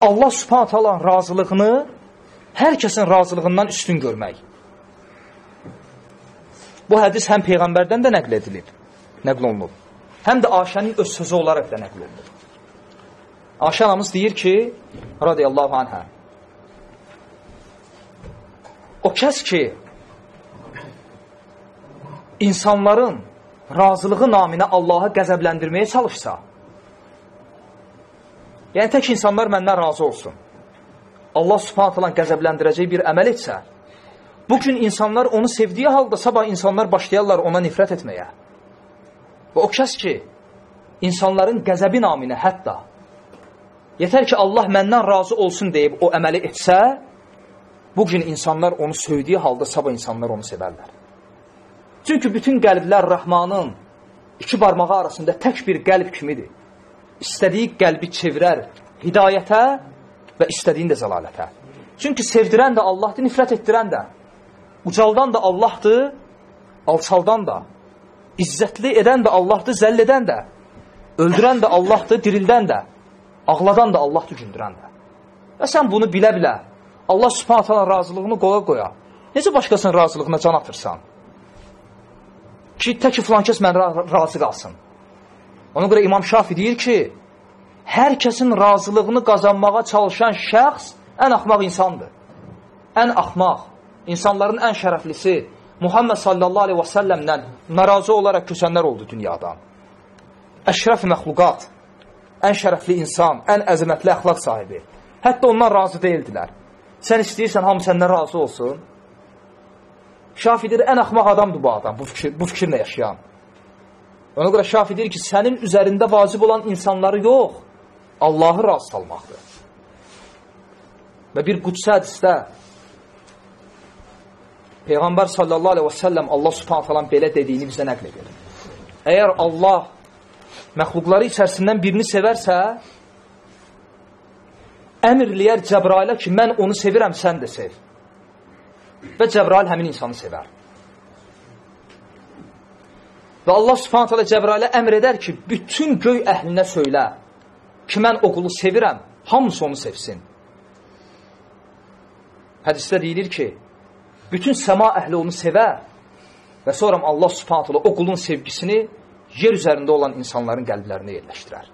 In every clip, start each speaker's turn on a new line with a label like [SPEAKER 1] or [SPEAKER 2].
[SPEAKER 1] Allah Subhanahu taalanın razılığını hər kəsin razılığından üstün görmək. Bu hədis həm Peyğəmbərdən də nəql olunub, həm də Ayşənin öz sözü olaraq da nəql olunub. Ayşə anamız deyir ki, radiyallahu anhə, o kəs ki, insanların razılığı naminə Allahı qəzəbləndirməyə çalışsa, yəni tək insanlar məndən razı olsun, Allah Subhanahu taala qəzəbləndirəcək bir əməl etsə, bugün insanlar onu sevdiyi halda sabah insanlar başlayarlar ona nifrət etməyə. Və o kəs ki, insanların qəzəbi naminə hətta, yetər ki, Allah məndən razı olsun deyib o əməli etsə, bugün insanlar onu söydüyü halda sabah insanlar onu sevərlər. Çünki bütün qəlblər Rəhmanın iki barmağı arasında tək bir qəlb kimidir. İstədiyi qəlbi çevirər hidayətə və istədiyin də zəlalətə. Çünki sevdirən də Allahdır, nifrət etdirən də. Ucaldan da Allahdır, alçaldan da. İzzətli edən də Allahdır, zəll edən də. Öldürən də Allahdır, dirildən də. Ağladan da Allahdır, güldürən də. Və sən bunu bilə-bilə Allah Subhanahu taala razılığını qoya-qoya necə başqasının razılığına can atırsan? Ki, tək ki, filan kəs mən razı qalsın. Ona görə İmam Şafi deyir ki, hər kəsin razılığını qazanmağa çalışan şəxs ən axmaq insandır. Ən axmaq, insanların ən şərəflisi Muhammed sallallahu aleyhi və səlləmdən narazı olaraq köçənlər oldu dünyadan. Əşrəf-i məxluqat, ən şərəfli insan, ən əzəmətli əxlaq sahibi. Hətta ondan razı deyildilər. Sən istəyirsən, hamı səndən razı olsun. Şafi deyir, ən axmaq adamdır bu adam, bu fikirlə yaşayan. Ona görə Şafi deyir ki, sənin üzərində vacib olan insanları yox, Allahı razı salmaqdır. Və bir qudsi hədisdə Peyğəmbər sallallahu aleyhi və səlləm Allah subhanahu taala belə dediyini bizə nəql edir. Əgər Allah məxluqları içərisindən birini sevərsə, əmr eləyər Cəbrailə ki, mən onu sevirəm, sən də sev. Və Cəbrail həmin insanı sevər. Və Allah subhanahu taala Cəbrailə əmr edər ki, bütün göy əhlinə söylə ki, mən o qulu sevirəm, hamısı onu sevsin. Hədisdə deyilir ki, bütün səma əhli onu sevər və sonra Allah subhanahu taala o qulun sevgisini yer üzərində olan insanların qəlblərinə yerləşdirər.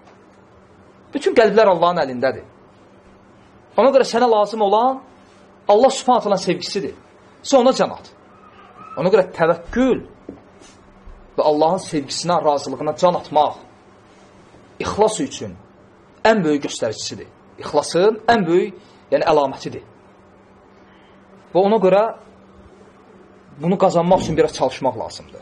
[SPEAKER 1] Bütün qəlblər Allahın əlindədir. Ona görə sənə lazım olan Allah subhanahu taala sevgisidir. Sən ona can at. Ona görə təvəkkül və Allahın sevgisinə, razılığına can atmaq ixlas üçün ən böyük göstəricisidir. İxlasın ən böyük, yəni əlamətidir. Və ona görə bunu qazanmaq üçün biraz çalışmaq lazımdır.